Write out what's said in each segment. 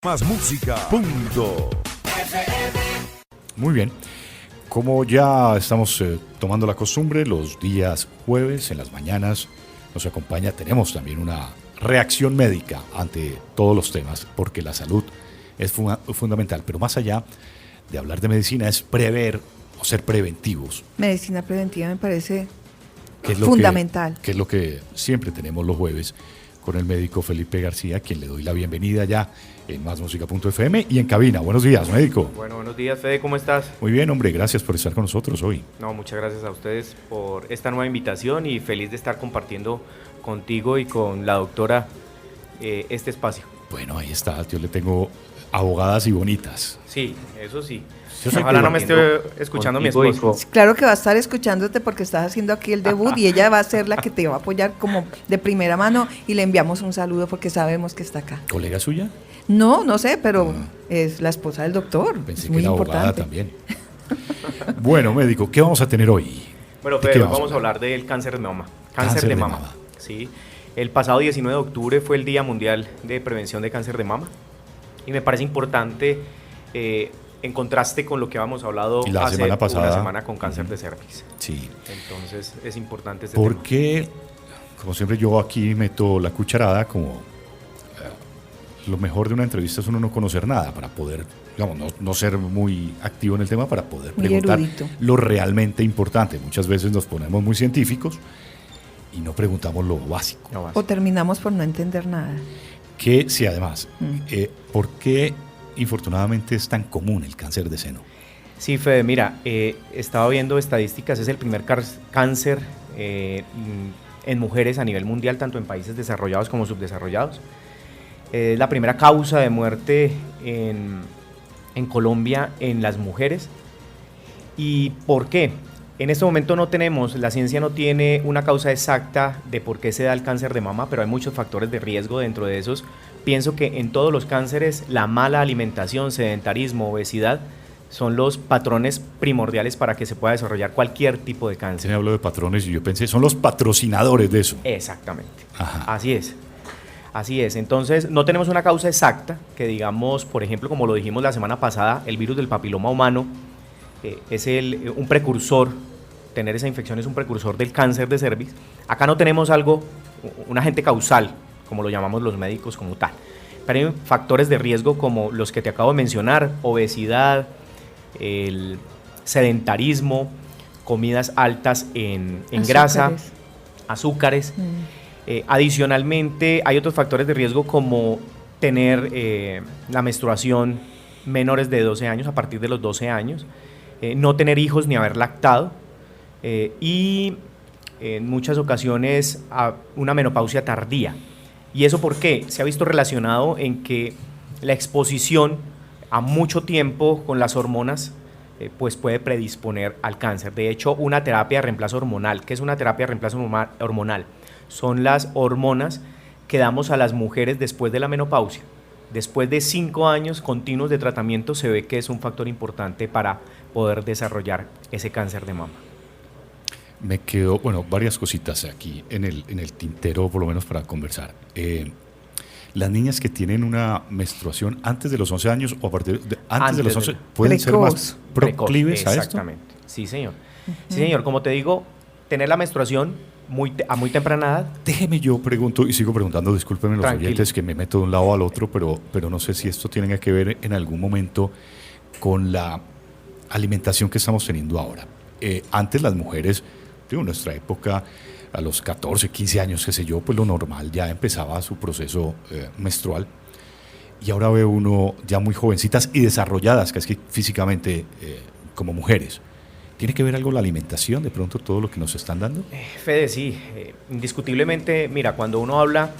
Más música, punto. Muy bien, como ya estamos tomando la costumbre, los días jueves en las mañanas nos acompaña, tenemos también una reacción médica ante todos los temas, porque la salud es fundamental, pero más allá de hablar de medicina es prever o ser preventivos. Medicina preventiva me parece Que es lo fundamental. Que es lo que siempre tenemos los jueves con el médico Felipe García, a quien le doy la bienvenida ya en másmusica.fm y en cabina. Buenos días, médico. Bueno, buenos días, Fede, ¿cómo estás? Muy bien, hombre, gracias por estar con nosotros hoy. No, muchas gracias a ustedes por esta nueva invitación y feliz de estar compartiendo contigo y con la doctora este espacio. Bueno, ahí está, yo le tengo abogadas y bonitas. Sí, eso sí. Yo Ojalá no me esté escuchando mi esposo. Claro que va a estar escuchándote porque estás haciendo aquí el debut y ella va a ser la que te va a apoyar como de primera mano y le enviamos un saludo porque sabemos que está acá. ¿Colega suya? No sé, pero es la esposa del doctor. Pensé es que muy era abogada importante. también. Bueno, médico, ¿qué vamos a tener hoy? Bueno, ¿De Fede, qué vamos a hablar del cáncer de mama. Cáncer de mama. Sí. El pasado 19 de octubre fue el Día Mundial de Prevención de Cáncer de Mama y me parece importante en contraste con lo que habíamos hablado La semana pasada. una semana con cáncer de cervix. Sí. Entonces es importante este Porque, como siempre yo aquí meto la cucharada, como lo mejor de una entrevista es uno no conocer nada para poder, digamos, no ser muy activo en el tema para poder Muy preguntar erudito. lo realmente importante. Muchas veces nos ponemos muy científicos y no preguntamos lo básico. tema. O terminamos por no entender nada. Que si además, ¿por qué infortunadamente es tan común el cáncer de seno? Sí, Fede, mira, estaba viendo estadísticas, es el primer cáncer en mujeres a nivel mundial, tanto en países desarrollados como subdesarrollados. Es la primera causa de muerte en Colombia en las mujeres. ¿Y por qué? En este momento no tenemos, la ciencia no tiene una causa exacta de por qué se da el cáncer de mama, pero hay muchos factores de riesgo dentro de esos. Pienso que en todos los cánceres la mala alimentación, sedentarismo, obesidad son los patrones primordiales para que se pueda desarrollar cualquier tipo de Se cáncer. me habló de patrones y yo pensé, son los patrocinadores de eso. Exactamente. Ajá. Así es. Así es. Entonces, no tenemos una causa exacta que digamos, por ejemplo, como lo dijimos la semana pasada, el virus del papiloma humano es un precursor, tener esa infección es un precursor del cáncer de cervix. Acá no tenemos algo, un agente causal, como lo llamamos los médicos como tal. Pero hay factores de riesgo como los que te acabo de mencionar, obesidad, el sedentarismo, comidas altas en grasa, azúcares. Adicionalmente, hay otros factores de riesgo como tener la menstruación menores de 12 años, a partir de los 12 años, no tener hijos ni haber lactado y en muchas ocasiones una menopausia tardía. ¿Y eso por qué? Se ha visto relacionado en que la exposición a mucho tiempo con las hormonas pues puede predisponer al cáncer. De hecho, una terapia de reemplazo hormonal, ¿qué es una terapia de reemplazo hormonal? Son las hormonas que damos a las mujeres después de la menopausia. Después de 5 años continuos de tratamiento se ve que es un factor importante para poder desarrollar ese cáncer de mama. Me quedó, bueno, varias cositas aquí en el tintero, por lo menos para conversar. Las niñas que tienen una menstruación antes de los 11 años o a partir de antes de los 11 pueden ser más proclives a esto. Exactamente, sí señor. Sí señor, como te digo, tener la menstruación a muy temprana edad. Déjeme yo pregunto y sigo preguntando, discúlpenme los Tranquilo. oyentes que me meto de un lado al otro, pero no sé si esto tiene que ver en algún momento con la alimentación que estamos teniendo ahora. Antes las mujeres, digo, en nuestra época, a los 14, 15 años, qué sé yo, pues lo normal, ya empezaba su proceso menstrual. Y ahora veo uno ya muy jovencitas y desarrolladas, casi físicamente, como mujeres. ¿Tiene que ver algo la alimentación, de pronto, todo lo que nos están dando? Fede, sí, indiscutiblemente, mira, cuando uno habla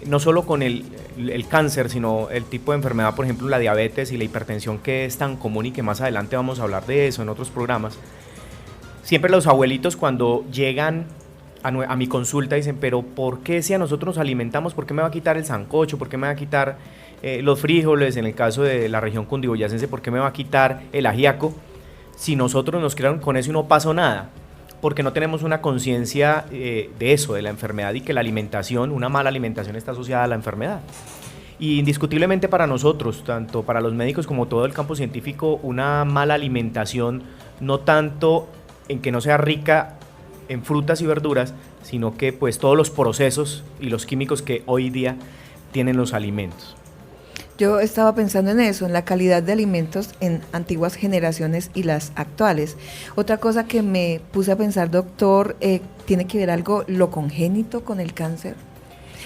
no solo con el cáncer, sino el tipo de enfermedad, por ejemplo, la diabetes y la hipertensión que es tan común y que más adelante vamos a hablar de eso en otros programas, siempre los abuelitos cuando llegan a mi consulta dicen, pero ¿por qué si a nosotros nos alimentamos, por qué me va a quitar el sancocho, por qué me va a quitar los frijoles, en el caso de la región cundiboyacense, por qué me va a quitar el ajiaco? Si nosotros nos criaron con eso y no pasó nada, porque no tenemos una conciencia de eso, de la enfermedad y que la alimentación, una mala alimentación está asociada a la enfermedad. Y indiscutiblemente para nosotros, tanto para los médicos como todo el campo científico, una mala alimentación, no tanto en que no sea rica en frutas y verduras, sino que pues todos los procesos y los químicos que hoy día tienen los alimentos. Yo estaba pensando en eso, en la calidad de alimentos en antiguas generaciones y las actuales. Otra cosa que me puse a pensar, doctor, ¿tiene que ver algo lo congénito con el cáncer?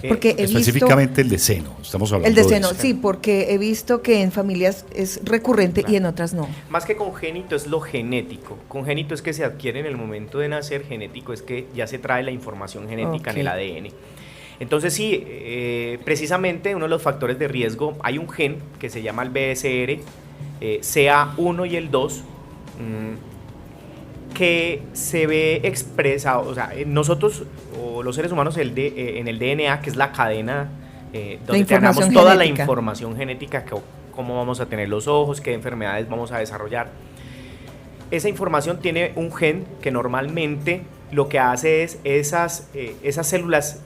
Porque he específicamente el de seno, estamos hablando el de seno, de eso. sí, porque he visto que en familias es recurrente Claro. y en otras no. Más que congénito es lo genético. Congénito es que se adquiere en el momento de nacer, genético es que ya se trae la información genética en el ADN. Entonces sí, precisamente uno de los factores de riesgo, hay un gen que se llama el BSR, CA1 y el 2, que se ve expresado, o sea, nosotros o los seres humanos en el DNA, que es la cadena donde tenemos toda la información genética, cómo vamos a tener los ojos, qué enfermedades vamos a desarrollar. Esa información tiene un gen que normalmente lo que hace es esas células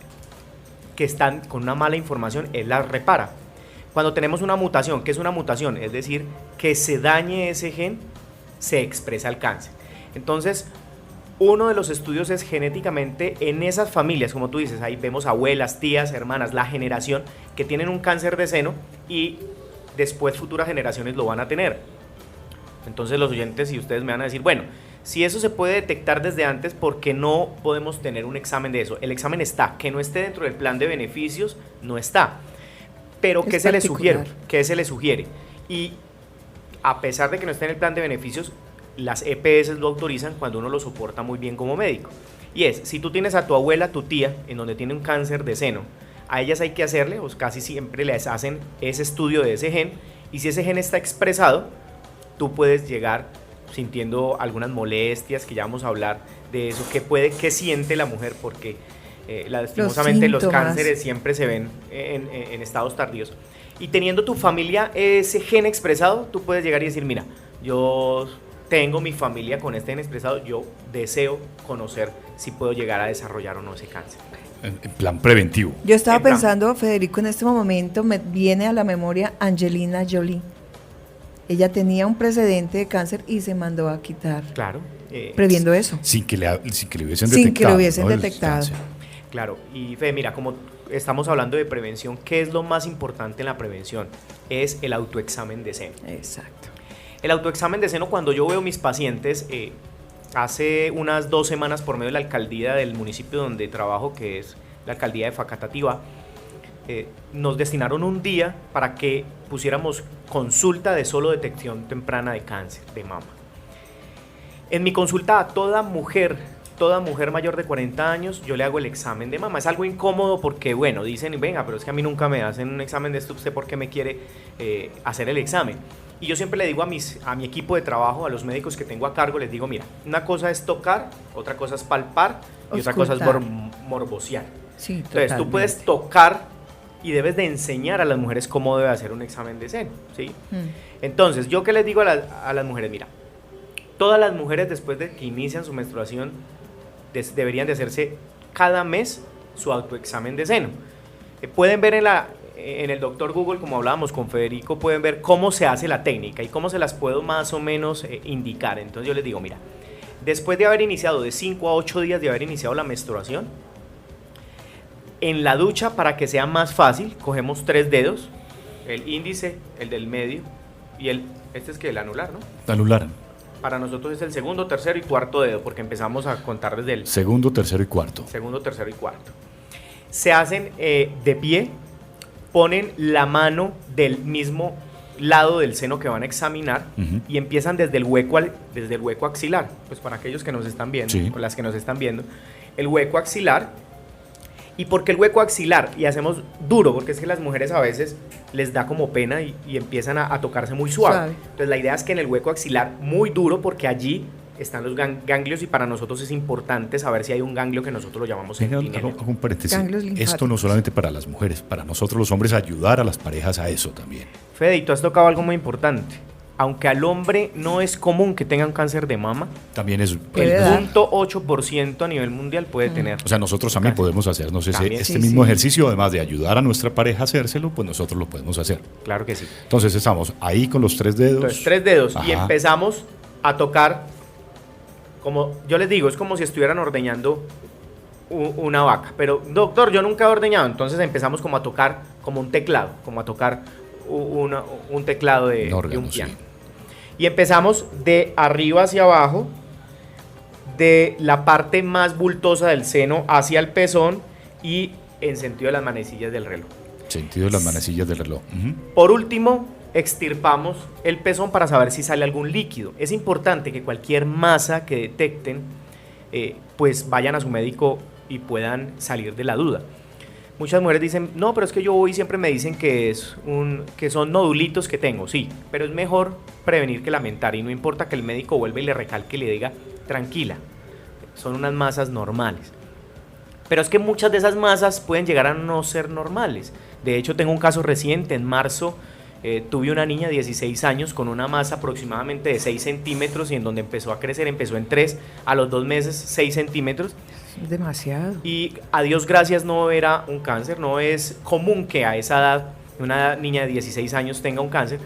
que están con una mala información, él las repara. Cuando tenemos una mutación, ¿qué es una mutación? Es decir, que se dañe ese gen, se expresa el cáncer. Entonces, uno de los estudios es genéticamente en esas familias, como tú dices, ahí vemos abuelas, tías, hermanas, la generación que tienen un cáncer de seno y después futuras generaciones lo van a tener. Entonces los oyentes y ustedes me van a decir, bueno, si eso se puede detectar desde antes, ¿por qué no podemos tener un examen de eso? El examen está, que no esté dentro del plan de beneficios, no está. Pero ¿qué se le sugiere? ¿Qué se le sugiere? Y a pesar de que no esté en el plan de beneficios, las EPS lo autorizan cuando uno lo soporta muy bien como médico. Y es, si tú tienes a tu abuela, tu tía, en donde tiene un cáncer de seno, a ellas hay que hacerle, o casi siempre les hacen ese estudio de ese gen, y si ese gen está expresado, tú puedes llegar sintiendo algunas molestias, que ya vamos a hablar de eso, qué siente la mujer, porque lastimosamente los cánceres siempre se ven en estados tardíos. Y teniendo tu familia ese gen expresado, tú puedes llegar y decir, mira, yo tengo mi familia con este gen expresado, yo deseo conocer si puedo llegar a desarrollar o no ese cáncer. En plan preventivo. Yo estaba pensando, Federico, en este momento me viene a la memoria Angelina Jolie. Ella tenía un precedente de cáncer y se mandó a quitar. Claro. Previendo eso. Sin que le hubiesen detectado. Sin que lo hubiesen detectado. Claro. Y Fede, mira, como estamos hablando de prevención, ¿qué es lo más importante en la prevención? Es el autoexamen de seno. Exacto. El autoexamen de seno, cuando yo veo mis pacientes, hace unas 2 semanas por medio de la alcaldía del municipio donde trabajo, que es la alcaldía de Facatativá, nos destinaron un día para que pusiéramos consulta de solo detección temprana de cáncer de mama. En mi consulta a toda mujer mayor de 40 años, yo le hago el examen de mama. Es algo incómodo porque, bueno, dicen, venga, pero es que a mí nunca me hacen un examen de esto, ¿usted por qué me quiere hacer el examen? Y yo siempre le digo a mi equipo de trabajo, a los médicos que tengo a cargo, les digo, mira, una cosa es tocar, otra cosa es palpar y otra cosa es morbosear. Sí, entonces tú puedes tocar y debes de enseñar a las mujeres cómo debe hacer un examen de seno, ¿sí? Entonces, ¿yo qué les digo a las mujeres? Mira, todas las mujeres después de que inician su menstruación deberían de hacerse cada mes su autoexamen de seno. Pueden ver en el doctor Google, como hablábamos con Federico, pueden ver cómo se hace la técnica y cómo se las puedo más o menos indicar. Entonces yo les digo, mira, después de haber iniciado de 5 a 8 días de haber iniciado la menstruación, en la ducha, para que sea más fácil, cogemos 3 dedos, el índice, el del medio y este es que el anular, ¿no? Anular. Para nosotros es el segundo, tercero y cuarto dedo, porque empezamos a contar desde el segundo, tercero y cuarto. Segundo, tercero y cuarto. Se hacen de pie, ponen la mano del mismo lado del seno que van a examinar y empiezan desde el hueco axilar. Pues para aquellos que nos están viendo, o las que nos están viendo, el hueco axilar. ¿Y por qué el hueco axilar? Y hacemos duro, porque es que las mujeres a veces les da como pena y empiezan a tocarse muy suave. Entonces la idea es que en el hueco axilar muy duro, porque allí están los ganglios y para nosotros es importante saber si hay un ganglio que nosotros lo llamamos centinela. Hago un paréntesis. Esto no solamente para las mujeres, para nosotros los hombres ayudar a las parejas a eso también. Fede, y tú has tocado algo muy importante. aunque al hombre no es común que tenga un cáncer de mama, También es... Puede el dar. 0.8% a nivel mundial puede tener. O sea, nosotros también podemos hacernos También. este Sí, mismo sí. ejercicio, además de ayudar a nuestra pareja a hacérselo, pues nosotros lo podemos hacer. Claro que sí. Entonces estamos ahí con los 3 dedos. Entonces, 3 dedos y Ajá. empezamos a tocar, como yo les digo, es como si estuvieran ordeñando una vaca. Pero, doctor, yo nunca he ordeñado. Entonces empezamos como a tocar como un teclado, como a tocar un teclado de Un órgano, un piano. sí. Y empezamos de arriba hacia abajo, de la parte más bultosa del seno hacia el pezón y en sentido de las manecillas del reloj. Sentido de las manecillas del reloj. Ujú. Por último, extirpamos el pezón para saber si sale algún líquido. Es importante que cualquier masa que detecten, pues vayan a su médico y puedan salir de la duda. Muchas mujeres dicen, no, pero es que yo voy y siempre me dicen que son nodulitos que tengo. Sí, pero es mejor prevenir que lamentar y no importa que el médico vuelva y le recalque y le diga, tranquila, son unas masas normales. Pero es que muchas de esas masas pueden llegar a no ser normales. De hecho, tengo un caso reciente. En marzo tuve una niña de 16 años con una masa aproximadamente de 6 centímetros y en donde empezó a crecer, empezó en 3, a los 2 meses 6 centímetros. Es demasiado. Y a Dios gracias no era un cáncer, no es común que a esa edad una niña de 16 años tenga un cáncer,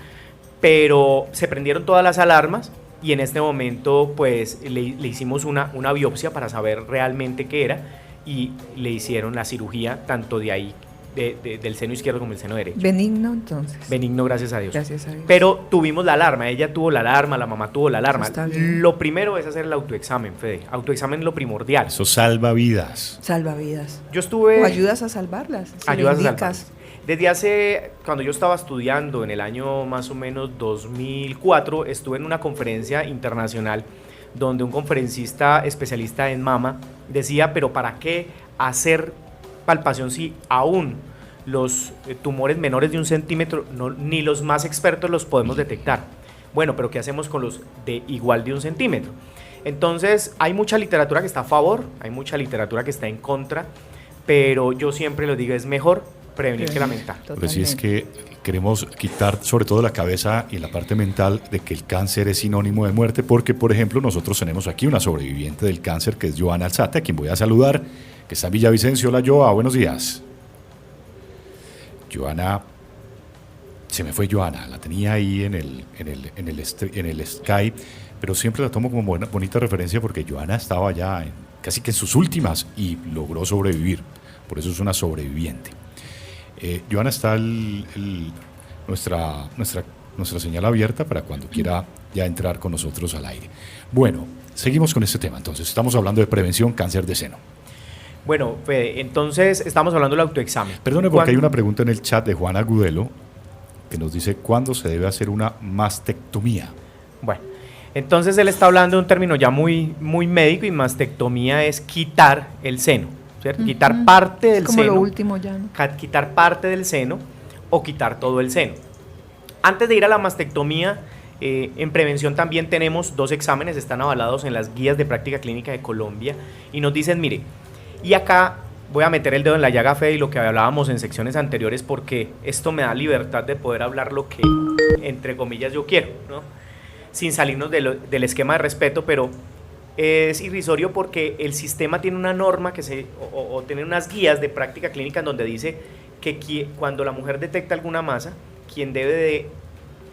pero se prendieron todas las alarmas y en este momento pues le hicimos una biopsia para saber realmente qué era y le hicieron la cirugía tanto de ahí, del seno izquierdo como del seno derecho. Benigno, entonces. Benigno, gracias a Dios. Gracias a Dios. Pero tuvimos la alarma, ella tuvo la alarma, la mamá tuvo la alarma. Está bien. Lo primero es hacer el autoexamen, Fede. Autoexamen es lo primordial. Eso salva vidas. Salva vidas. Yo estuve... O ayudas a salvarlas. Si le ayudas a indicas. salvarlas. Desde cuando yo estaba estudiando en el año más o menos 2004, estuve en una conferencia internacional donde un conferencista especialista en mama decía, pero ¿para qué hacer palpación si aún los tumores menores de 1 centímetro, ni los más expertos los podemos detectar? Bueno, pero ¿qué hacemos con los de igual de 1 centímetro? Entonces, hay mucha literatura que está a favor, hay mucha literatura que está en contra, pero yo siempre lo digo, es mejor prevenir que lamentar. Pero sí es que queremos quitar sobre todo la cabeza y la parte mental de que el cáncer es sinónimo de muerte, porque por ejemplo nosotros tenemos aquí una sobreviviente del cáncer que es Joana Alzate, a quien voy a saludar, que está en Villavicencio. Hola Joa, buenos días. Joana, se me fue Joana, la tenía ahí en el Skype, pero siempre la tomo como bonita referencia porque Joana estaba ya casi que en sus últimas y logró sobrevivir, por eso es una sobreviviente. Joana, está nuestra señal abierta para cuando quiera ya entrar con nosotros al aire. Bueno, seguimos con este tema. Entonces, estamos hablando de prevención cáncer de seno. Bueno, Fede, entonces estamos hablando del autoexamen. Perdone, porque hay una pregunta en el chat de Juana Agudelo que nos dice ¿cuándo se debe hacer una mastectomía? Bueno, entonces él está hablando de un término ya muy, muy médico y mastectomía es quitar el seno, ¿cierto? Quitar parte del Como seno. lo último ya, ¿no? Quitar parte del seno o quitar todo el seno. Antes de ir a la mastectomía, en prevención también tenemos 2 exámenes, están avalados en las guías de práctica clínica de Colombia y nos dicen, mire, y acá voy a meter el dedo en la llaga, Fede, y lo que hablábamos en secciones anteriores porque esto me da libertad de poder hablar lo que, entre comillas, yo quiero, ¿no? Sin salirnos del esquema de respeto, pero es irrisorio porque el sistema tiene una norma o tiene unas guías de práctica clínica en donde dice que cuando la mujer detecta alguna masa, quien debe de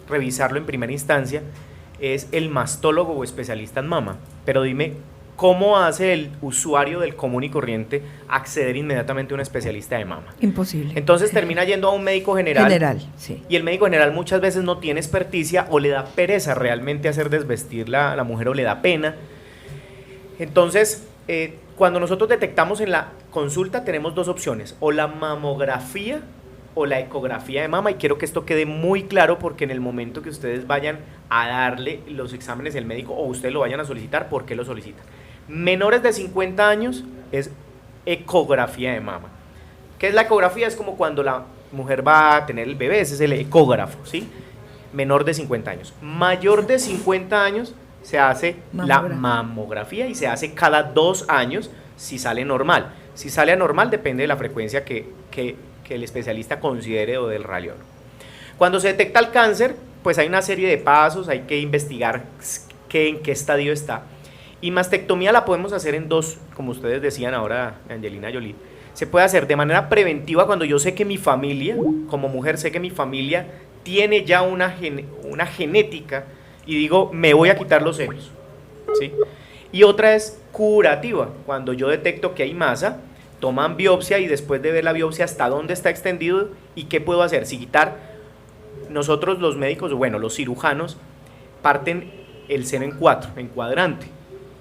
revisarlo en primera instancia es el mastólogo o especialista en mama. Pero dime, ¿cómo hace el usuario del común y corriente acceder inmediatamente a un especialista de mama? Imposible. Entonces termina yendo a un médico general. Sí. Y el médico general muchas veces no tiene experticia o le da pereza realmente hacer desvestir la mujer o le da pena. Entonces, cuando nosotros detectamos en la consulta tenemos 2 opciones, o la mamografía o la ecografía de mama, y quiero que esto quede muy claro porque en el momento que ustedes vayan a darle los exámenes al médico o ustedes lo vayan a solicitar, ¿por qué lo solicitan? Menores de 50 años es ecografía de mama. ¿Qué es la ecografía? Es como cuando la mujer va a tener el bebé, ese es el ecógrafo, ¿sí? Menor de 50 años. Mayor de 50 años se hace la mamografía y se hace cada 2 años si sale normal. Si sale anormal depende de la frecuencia que el especialista considere o del radiólogo. Cuando se detecta el cáncer, pues hay una serie de pasos, hay que investigar en qué estadio está. Y mastectomía la podemos hacer en dos, como ustedes decían ahora, Angelina Jolie. Se puede hacer de manera preventiva cuando yo sé que mi familia, como mujer, sé que mi familia tiene ya una genética y digo, me voy a quitar los senos, ¿sí? Y otra es curativa, cuando yo detecto que hay masa, toman biopsia y después de ver la biopsia hasta dónde está extendido y qué puedo hacer. Si quitar, nosotros los médicos, bueno, los cirujanos, parten el seno en cuadrante.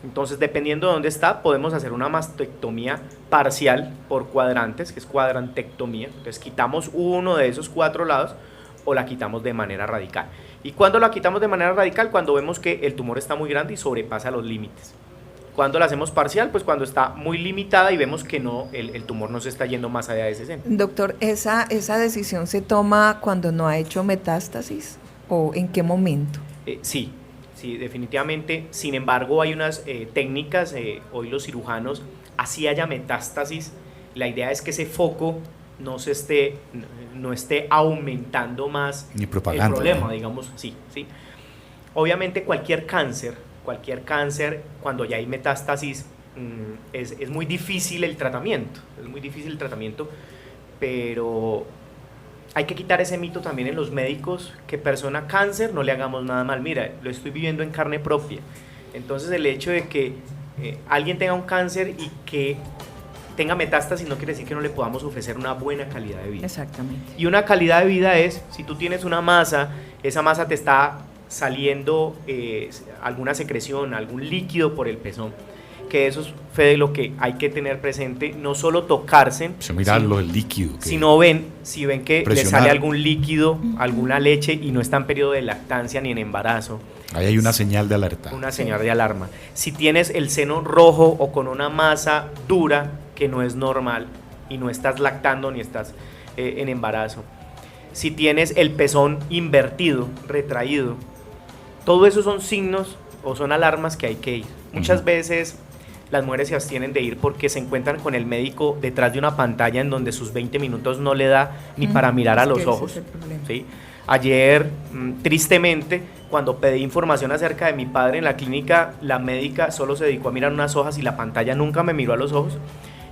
Entonces, dependiendo de dónde está, podemos hacer una mastectomía parcial por cuadrantes, que es cuadrantectomía. Entonces, quitamos uno de esos 4 lados o la quitamos de manera radical. ¿Y cuándo la quitamos de manera radical? Cuando vemos que el tumor está muy grande y sobrepasa los límites. ¿Cuándo la hacemos parcial? Pues cuando está muy limitada y vemos que no, el tumor no se está yendo más allá de ese seno. Doctor, ¿esa decisión se toma cuando no ha hecho metástasis o en qué momento? Sí, definitivamente. Sin embargo, hay unas técnicas, hoy los cirujanos, así haya metástasis, la idea es que ese foco no esté aumentando más ni propagando, el problema, ¿no? digamos, sí. Obviamente cualquier cáncer, cuando ya hay metástasis, es muy difícil el tratamiento, pero hay que quitar ese mito también en los médicos, que persona cáncer no le hagamos nada mal. Mira, lo estoy viviendo en carne propia. Entonces el hecho de que alguien tenga un cáncer y que tenga metástasis no quiere decir que no le podamos ofrecer una buena calidad de vida. Exactamente. Y una calidad de vida es, si tú tienes una masa, esa masa te está saliendo alguna secreción, algún líquido por el pezón, que eso es, Fede, lo que hay que tener presente, no solo tocarse, mirarlo, el líquido. Si ven que le sale algún líquido, alguna leche y no está en periodo de lactancia ni en embarazo. Ahí hay una señal de alerta. Una señal de alarma. Si tienes el seno rojo o con una masa dura que no es normal y no estás lactando ni estás en embarazo. Si tienes el pezón invertido, retraído, todo eso son signos o son alarmas que hay que ir. Muchas veces las mujeres se abstienen de ir porque se encuentran con el médico detrás de una pantalla en donde sus 20 minutos no le da ni para mirar a los ojos. ¿Sí? Ayer, tristemente, cuando pedí información acerca de mi padre en la clínica, la médica solo se dedicó a mirar unas hojas y la pantalla nunca me miró a los ojos.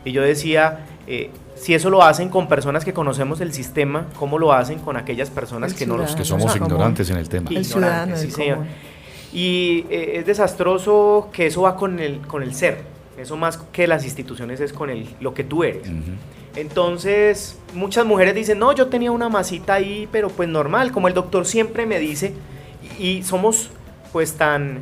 Y yo decía, si eso lo hacen con personas que conocemos el sistema, ¿cómo lo hacen con aquellas personas que somos ignorantes en el tema? El ciudadano, sí, señor. Y es desastroso que eso va con el ser, eso más que las instituciones es con lo que tú eres. Entonces, muchas mujeres dicen, no, yo tenía una masita ahí, pero pues normal, como el doctor siempre me dice, y somos pues tan,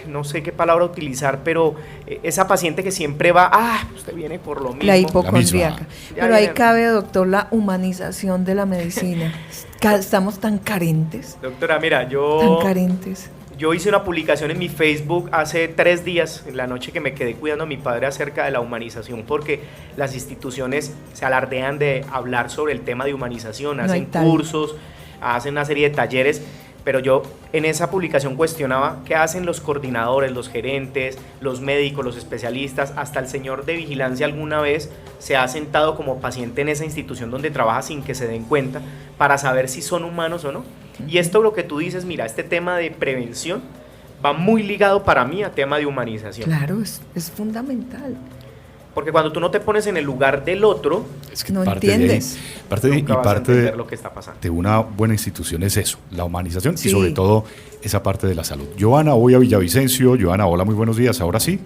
no sé qué palabra utilizar, pero esa paciente que siempre va, usted viene por lo mismo. La hipocondríaca. Pero ahí cabe, doctor, la humanización de la medicina. Estamos tan carentes. Doctora, mira, tan carentes. Yo hice una publicación en mi Facebook hace 3 días, en la noche que me quedé cuidando a mi padre, acerca de la humanización, porque las instituciones se alardean de hablar sobre el tema de humanización, hacen cursos, hacen una serie de talleres, pero yo en esa publicación cuestionaba qué hacen los coordinadores, los gerentes, los médicos, los especialistas, hasta el señor de vigilancia alguna vez se ha sentado como paciente en esa institución donde trabaja sin que se den cuenta para saber si son humanos o no. Y esto lo que tú dices, mira, este tema de prevención va muy ligado para mí a tema de humanización. Claro, es fundamental. Porque cuando tú no te pones en el lugar del otro, es que no entiendes. Parte de lo que está pasando. De una buena institución es eso, la humanización y sobre todo esa parte de la salud. Joana, voy a Villavicencio. Joana, hola, muy buenos días. ¿Ahora sí?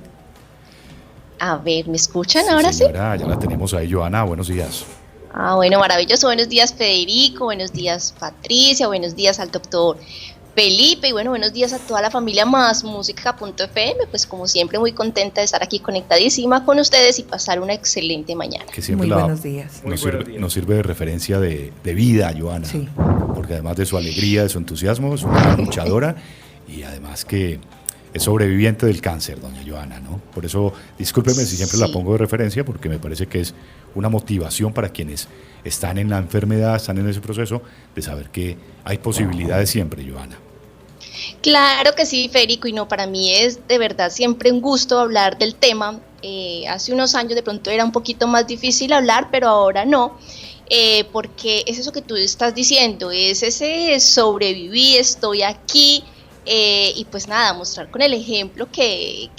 A ver, ¿me escuchan ahora señora, sí? Ya la tenemos ahí, Joana. Buenos días. Bueno, maravilloso. Buenos días, Federico. Buenos días, Patricia. Buenos días al doctor Felipe. Y bueno, buenos días a toda la familia Más Música.fm. Pues como siempre, muy contenta de estar aquí conectadísima con ustedes y pasar una excelente mañana. Que siempre muy buenos días. Nos sirve de referencia de vida, Joana. Sí. Porque además de su alegría, de su entusiasmo, es una luchadora y además que es sobreviviente del cáncer, doña Joana, ¿no? Por eso, discúlpeme si siempre la pongo de referencia, porque me parece que es una motivación para quienes están en la enfermedad, están en ese proceso, de saber que hay posibilidades siempre, Joana. Claro que sí, Federico, y no, para mí es de verdad siempre un gusto hablar del tema. Hace unos años de pronto era un poquito más difícil hablar, pero ahora no. porque es eso que tú estás diciendo, es ese sobreviví, estoy aquí, y pues nada, mostrar con el ejemplo que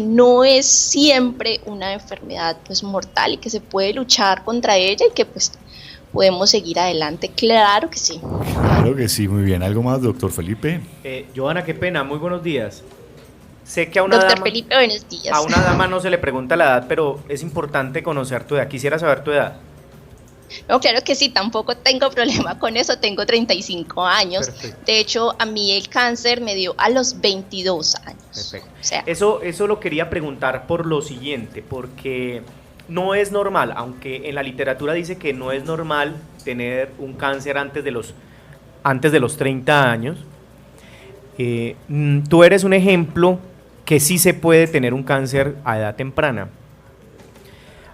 no es siempre una enfermedad pues mortal y que se puede luchar contra ella y que pues podemos seguir adelante, claro que sí. Claro que sí, muy bien. ¿Algo más, doctor Felipe? Johanna, qué pena, muy buenos días. Sé que a una Doctor dama, Felipe, buenos días. a una dama no se le pregunta la edad, pero es importante conocer tu edad. Quisiera saber tu edad. No, claro que sí, tampoco tengo problema con eso, tengo 35 años. Perfecto. De hecho, a mí el cáncer me dio a los 22 años. Perfecto. O sea, Eso lo quería preguntar por lo siguiente, porque no es normal, aunque en la literatura dice que no es normal tener un cáncer antes de los 30 años. Tú eres un ejemplo que sí se puede tener un cáncer a edad temprana.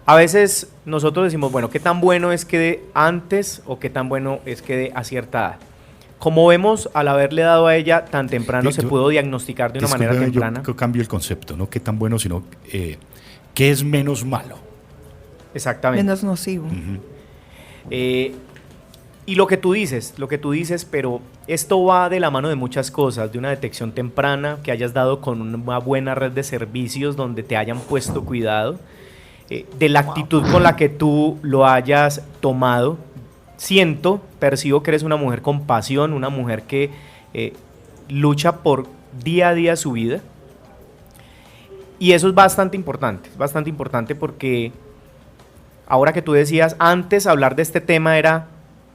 A veces nosotros decimos, bueno, ¿qué tan bueno es que de antes o qué tan bueno es que de a cierta edad? Como vemos, al haberle dado a ella tan temprano, se pudo diagnosticar de una manera temprana. Yo cambio el concepto, no qué tan bueno, sino qué es menos malo. Exactamente. Menos nocivo. Y lo que tú dices, pero esto va de la mano de muchas cosas, de una detección temprana, que hayas dado con una buena red de servicios donde te hayan puesto cuidado, de la actitud con la que tú lo hayas tomado. Percibo que eres una mujer con pasión, una mujer que lucha por día a día su vida. Y eso es bastante importante porque ahora que tú decías, antes hablar de este tema era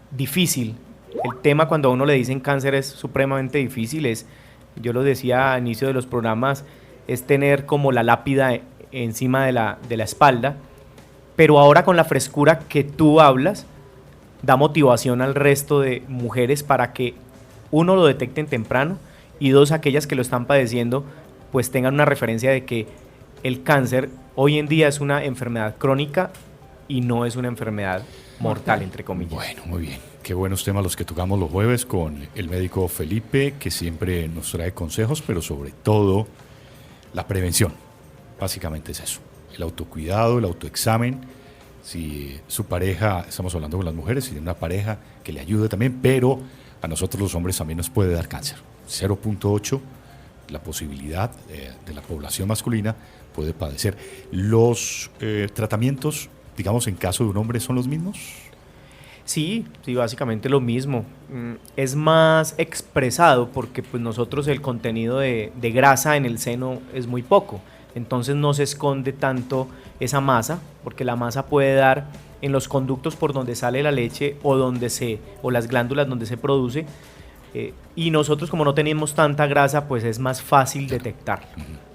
difícil. El tema cuando a uno le dicen cáncer es supremamente difícil. Yo lo decía al inicio de los programas, es tener como la lápida encima de la espalda. Pero ahora con la frescura que tú hablas, da motivación al resto de mujeres para que, uno, lo detecten temprano y dos, aquellas que lo están padeciendo, pues tengan una referencia de que el cáncer hoy en día es una enfermedad crónica y no es una enfermedad mortal, entre comillas. Bueno, muy bien. Qué buenos temas los que tocamos los jueves con el médico Felipe, que siempre nos trae consejos, pero sobre todo la prevención. Básicamente es eso. El autocuidado, el autoexamen. Si su pareja, estamos hablando con las mujeres, si tiene una pareja que le ayude también, pero a nosotros los hombres también nos puede dar cáncer. 0.8, la posibilidad de la población masculina puede padecer. ¿Los tratamientos, digamos, en caso de un hombre son los mismos? Sí, básicamente lo mismo. Es más expresado porque pues nosotros el contenido de grasa en el seno es muy poco. Entonces no se esconde tanto esa masa, porque la masa puede dar en los conductos por donde sale la leche o las glándulas donde se produce. Y nosotros, como no tenemos tanta grasa, pues es más fácil detectarlo.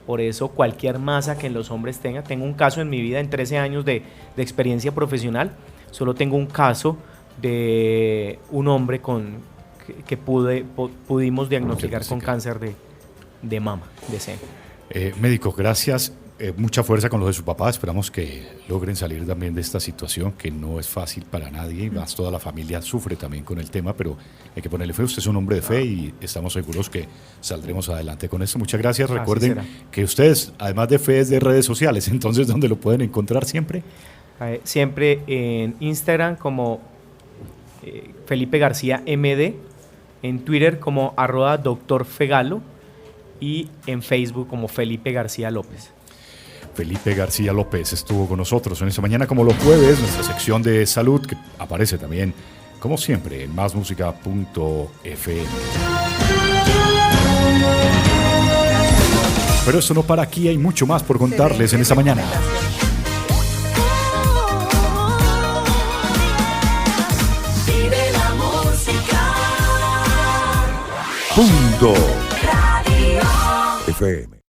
Por eso cualquier masa que los hombres tengan. Tengo un caso en mi vida, en 13 años de experiencia profesional, solo tengo un caso de un hombre que pudimos diagnosticar con cáncer de mama, de seno. Médico, gracias. Mucha fuerza con los de su papá. Esperamos que logren salir también de esta situación, que no es fácil para nadie, y más toda la familia sufre también con el tema, pero hay que ponerle fe. Usted es un hombre de fe y estamos seguros que saldremos adelante con esto. Muchas gracias. Recuerden que ustedes, además de fe, es de redes sociales. Entonces, ¿dónde lo pueden encontrar siempre? Siempre en Instagram como Felipe García MD, en Twitter como @doctorfegalo y en Facebook como Felipe García López. Felipe García López estuvo con nosotros en esta mañana, como los jueves, nuestra sección de salud, que aparece también, como siempre, en másmusica.fm. Pero esto no para aquí, hay mucho más por contarles en esta mañana. Punto FM.